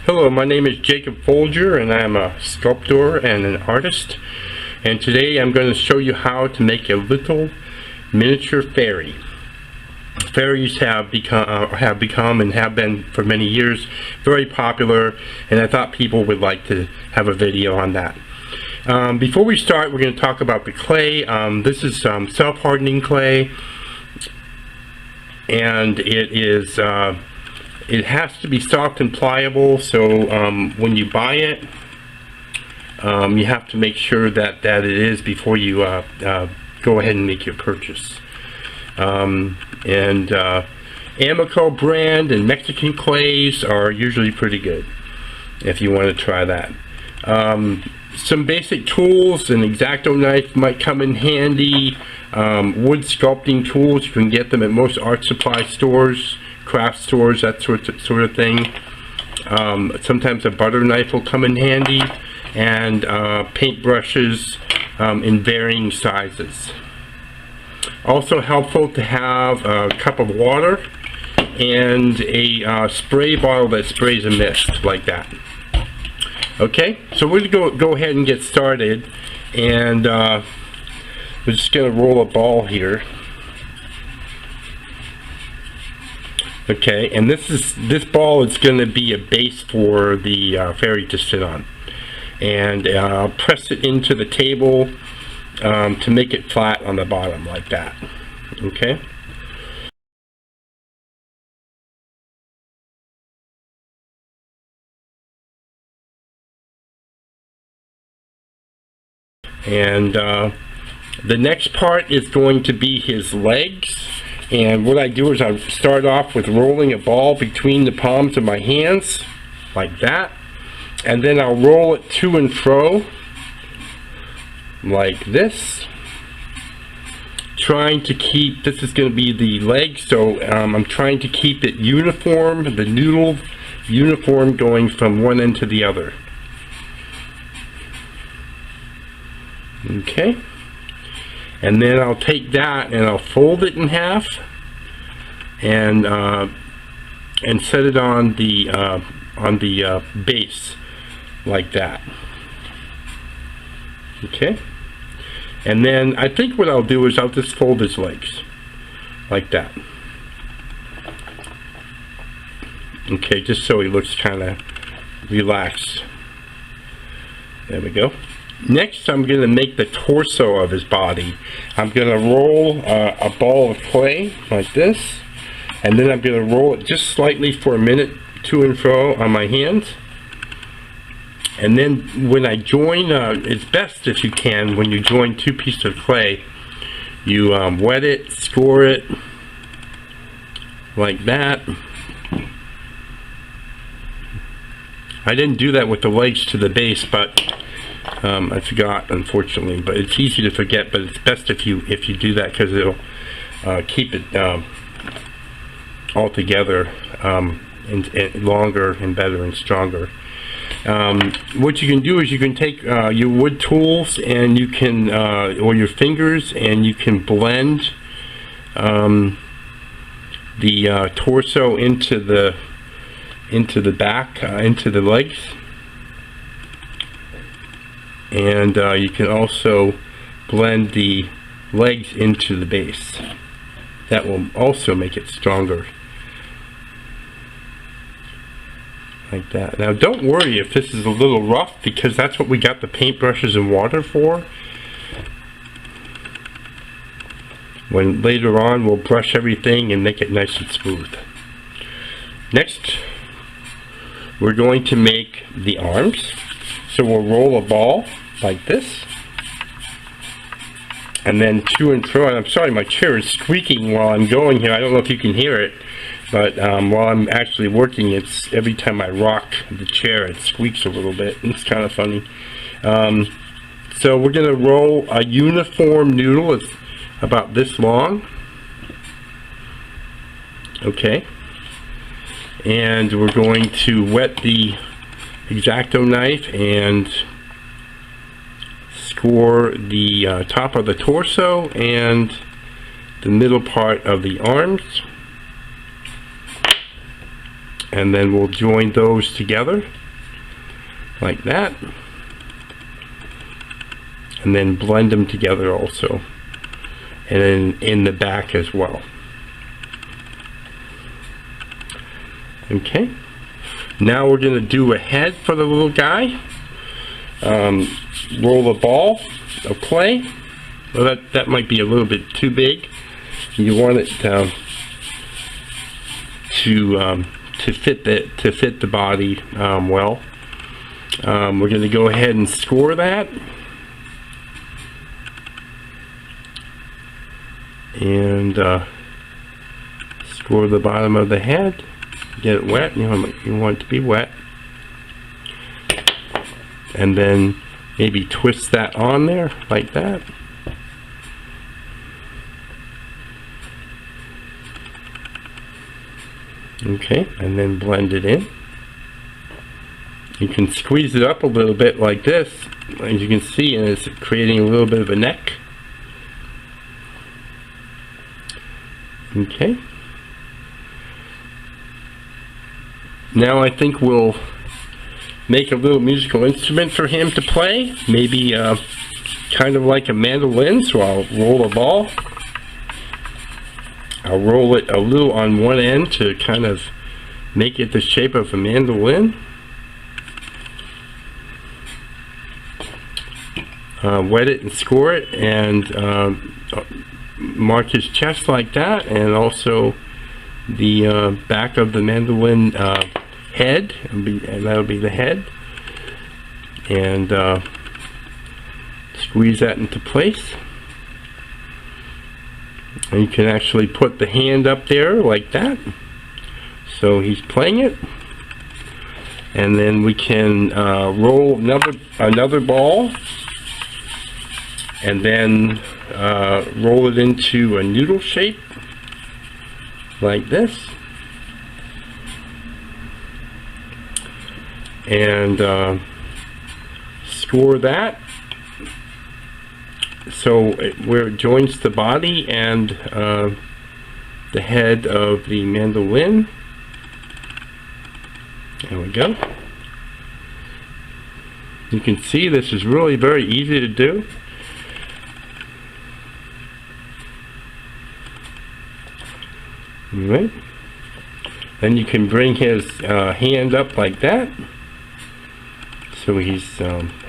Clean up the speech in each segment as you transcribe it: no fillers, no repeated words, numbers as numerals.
Hello, my name is Jacob Folger and I'm a sculptor and an artist, and today I'm going to show you how to make a little miniature fairy. Fairies have become and have been for many years very popular, and I thought people would like to have a video on that. Before we start, we're going to talk about the clay. This is self-hardening clay, and it has to be soft and pliable, so when you buy it, you have to make sure that it is before you go ahead and make your purchase. Amico brand and Mexican clays are usually pretty good if you want to try that. Some basic tools, an X-Acto knife might come in handy. Wood sculpting tools, you can get them at most art supply stores, craft stores, that sort of thing. Sometimes a butter knife will come in handy, and paint brushes in varying sizes. Also helpful to have a cup of water and a spray bottle that sprays a mist like that. Okay, so we're going to go ahead and get started, and we're just going to roll a ball here. Okay, and this ball is going to be a base for the fairy to sit on, and I'll press it into the table to make it flat on the bottom like that. Okay. And the next part is going to be his legs. And what I do is I start off with rolling a ball between the palms of my hands, like that. And then I'll roll it to and fro, like this. Trying to keep, this is going to be the leg, so I'm trying to keep it uniform, the noodle uniform going from one end to the other. Okay. And then I'll take that and I'll fold it in half and set it on the base like that. Okay. And then I think what I'll do is I'll just fold his legs like that. Okay, just so he looks kind of relaxed. There we go. Next, I'm going to make the torso of his body. I'm going to roll a ball of clay like this, and then I'm going to roll it just slightly for a minute to and fro on my hands. And then when I join, it's best if you can, when you join two pieces of clay, you wet it, score it like that. I didn't do that with the legs to the base, but I forgot, unfortunately, but it's easy to forget, but it's best if you do that, because it'll keep it all together and longer and better and stronger. What you can do is you can take your wood tools and you can or your fingers, and you can blend the torso into the back, into the legs. And you can also blend the legs into the base. That will also make it stronger. Like that. Now don't worry if this is a little rough, because that's what we got the paintbrushes and water for. When later on we'll brush everything and make it nice and smooth. Next, we're going to make the arms. So we'll roll a ball like this, and then to and fro. And I'm sorry, my chair is squeaking while I'm going here. I don't know if you can hear it, but while I'm actually working, it's every time I rock the chair, it squeaks a little bit. It's kind of funny. So we're going to roll a uniform noodle. It's about this long. Okay. And we're going to wet the X-Acto knife and score the top of the torso and the middle part of the arms. and then we'll join those together like that, and then blend them together also, and then in the back as well. Okay, now we're going to do a head for the little guy. Roll a ball of clay. Well, that might be a little bit too big. You want it to fit the body well. We're going to go ahead and score that, and score the bottom of the head. Get it wet. You want it to be wet, and then maybe twist that on there like that. Okay, and then blend it in. You can squeeze it up a little bit like this, as you can see, and it's creating a little bit of a neck. Okay. Now I think we'll make a little musical instrument for him to play, maybe kind of like a mandolin. So I'll roll a ball. I'll roll it a little on one end to kind of make it the shape of a mandolin. Wet it and score it, and mark his chest like that, and also the back of the mandolin head, and that'll be the head, and squeeze that into place. And you can actually put the hand up there like that, so he's playing it. And then we can roll another ball, and then roll it into a noodle shape like this, and score that so where it joins the body and the head of the mandolin. There we go. You can see this is really very easy to do. Alright, then you can bring his hand up like that, so he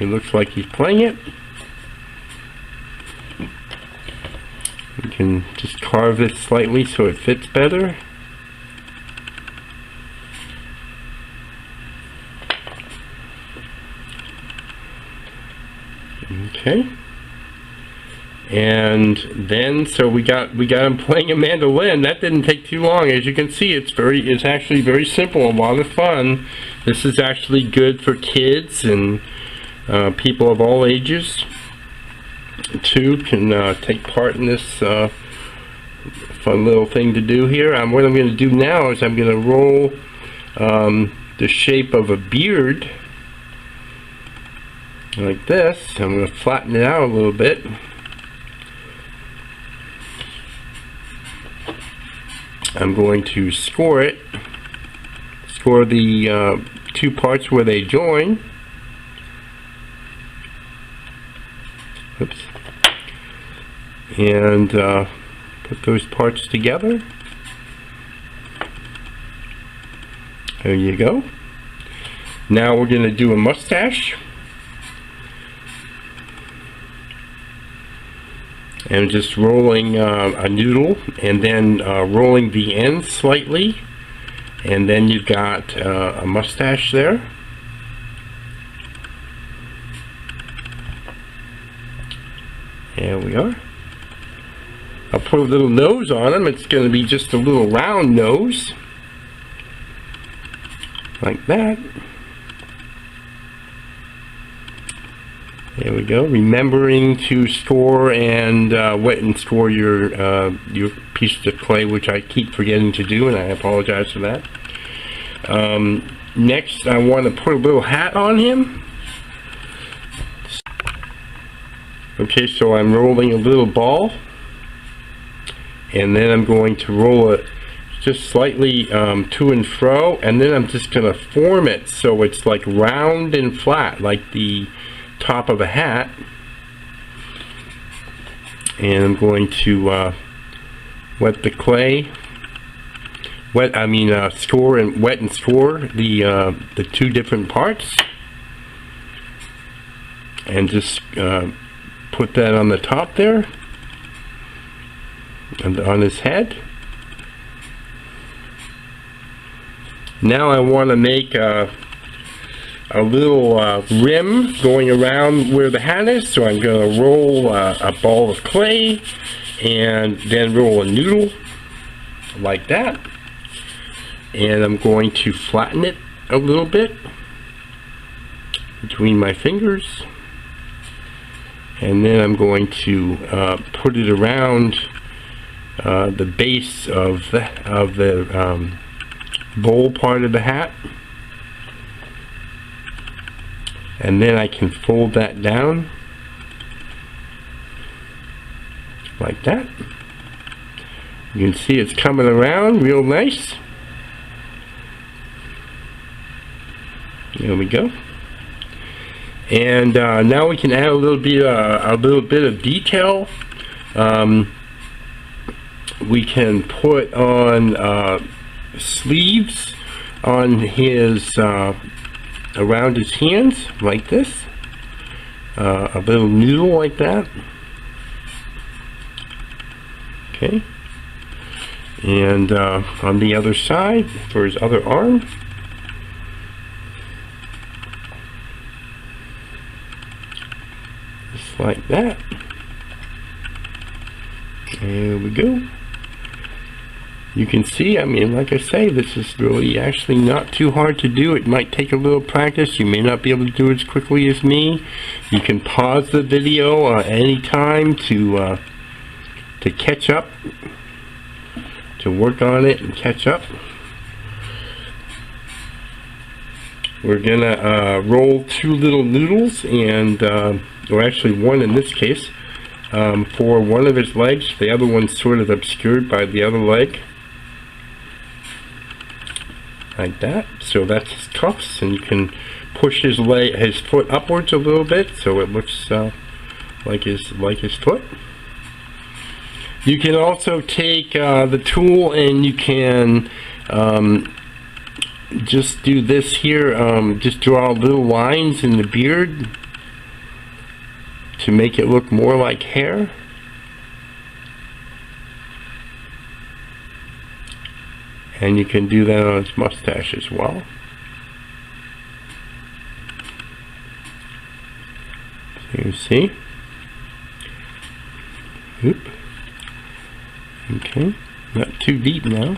looks like he's playing it. You can just carve this slightly so it fits better. Okay. And then, so we got him playing a mandolin. That didn't take too long. As you can see, it's actually very simple, a lot of fun. This is actually good for kids and people of all ages too can take part in this fun little thing to do here. What I'm going to do now is I'm going to roll the shape of a beard like this. I'm going to flatten it out a little bit. I'm going to score it, score the two parts where they join. Oops. And put those parts together. There you go. Now we're going to do a mustache. And just rolling a noodle, and then rolling the ends slightly, and then you've got a mustache there. There we are. I'll put a little nose on him. It's going to be just a little round nose, like that. There we go. Remembering to score and wet and score your pieces of clay, which I keep forgetting to do, and I apologize for that. Next, I want to put a little hat on him. Okay, so I'm rolling a little ball, and then I'm going to roll a just slightly to and fro, and then I'm just going to form it so it's like round and flat like the top of a hat. And I'm going to wet the clay, score and wet and score the two different parts, and just put that on the top there and on his head. Now I want to make a little rim going around where the hat is, so I'm going to roll a ball of clay and then roll a noodle like that, and I'm going to flatten it a little bit between my fingers, and then I'm going to put it around the base of the bowl part of the hat, and then I can fold that down like that. You can see it's coming around real nice. There we go. And now we can add a little bit of detail. We can put on sleeves on his around his hands like this, a little noodle like that. Okay, and on the other side for his other arm, just like that. There we go. You can see, I mean, like I say, this is really actually not too hard to do. It might take a little practice. You may not be able to do it as quickly as me. You can pause the video any time to catch up, to work on it and catch up. We're gonna roll two little noodles, and or actually one in this case, for one of his legs. The other one's sort of obscured by the other leg. Like that. So that's his cuffs, and you can push his foot upwards a little bit so it looks like his foot. You can also take the tool and you can just do this here, just draw little lines in the beard to make it look more like hair. And you can do that on his mustache as well. So you see. Oop. Okay, not too deep now.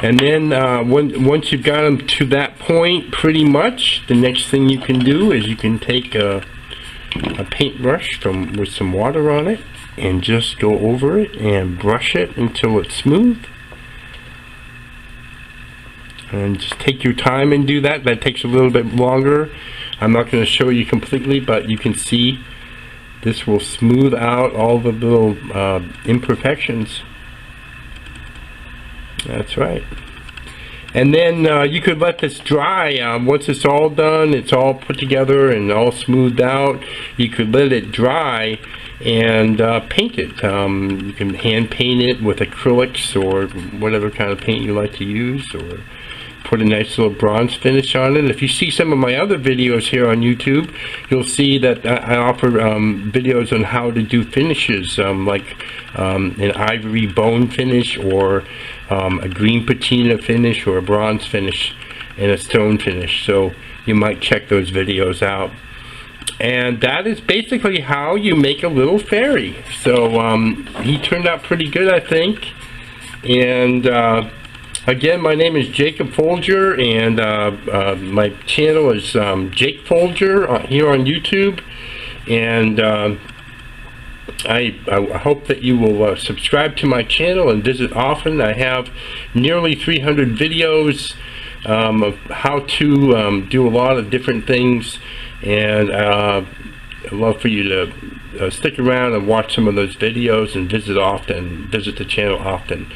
And then once you've got them to that point, pretty much, the next thing you can do is you can take a paintbrush with some water on it, and just go over it and brush it until it's smooth. And just take your time and do that. That takes a little bit longer. I'm not going to show you completely, but you can see this will smooth out all the little imperfections. That's right. And then you could let this dry. Once it's all done, it's all put together and all smoothed out, you could let it dry and paint it. You can hand paint it with acrylics or whatever kind of paint you like to use, or put a nice little bronze finish on it. If you see some of my other videos here on YouTube, you'll see that I offer videos on how to do finishes, like an ivory bone finish, or a green patina finish, or a bronze finish, and a stone finish. So you might check those videos out. And that is basically how you make a little fairy. So he turned out pretty good, I think. And again, my name is Jacob Folger, and my channel is Jake Folger here on YouTube. And I hope that you will subscribe to my channel and visit often. I have nearly 300 videos of how to do a lot of different things, and I'd love for you to stick around and watch some of those videos and visit the channel often.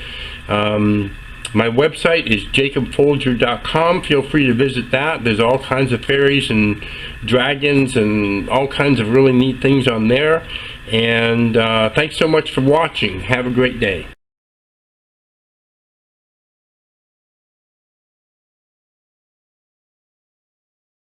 My website is jacobfolger.com. Feel free to visit that. There's all kinds of fairies and dragons and all kinds of really neat things on there. And thanks so much for watching. Have a great day.